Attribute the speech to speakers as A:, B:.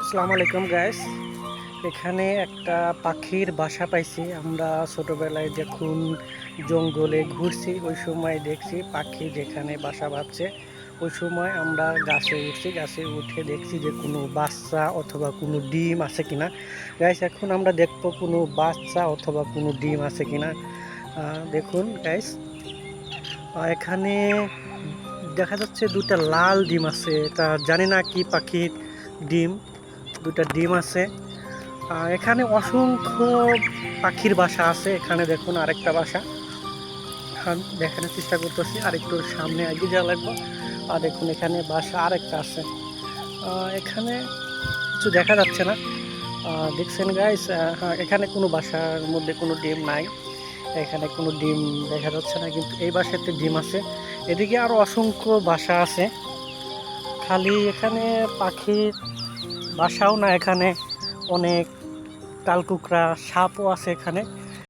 A: আসসালামু আলাইকুম গাইস। এখানে একটা পাখির বাসা পাইছি। আমরা ছোটবেলায় যখন জঙ্গলে ঘুরছি ওই সময় দেখছি পাখি যেখানে বাসা বাঁধছে। ওই সময় আমরা গাছে উঠছি, গাছে উঠে দেখছি যে কোনো বাচ্চা অথবা কোনো ডিম আছে কিনা। গাইস, এখন আমরা দেখবো কোনো বাচ্চা অথবা কোনো ডিম আছে কিনা। দেখুন গাইস, এখানে দেখা যাচ্ছে দুটা লাল ডিম আছে। এটা জানি না কি পাখির ডিম। দুটা ডিম আছে। এখানে অসংখ্য পাখির বাসা আছে। এখানে দেখুন আরেকটা বাসা দেখানোর চেষ্টা করতেছি, আর একটু সামনে এগিয়ে যাওয়া লাগবে। আর দেখুন এখানে বাসা আরেকটা আছে। এখানে কিছু দেখা যাচ্ছে না। দেখছেন গাইস, এখানে কোনো বাসার মধ্যে কোনো ডিম নাই। এখানে কোনো ডিম দেখা যাচ্ছে না, কিন্তু এই বাসাতে ডিম আছে। এদিকে আরো অসংখ্য বাসা আছে। খালি এখানে পাখির বাসাও না, এখানে অনেক তালকুকরা সাপও আছে এখানে।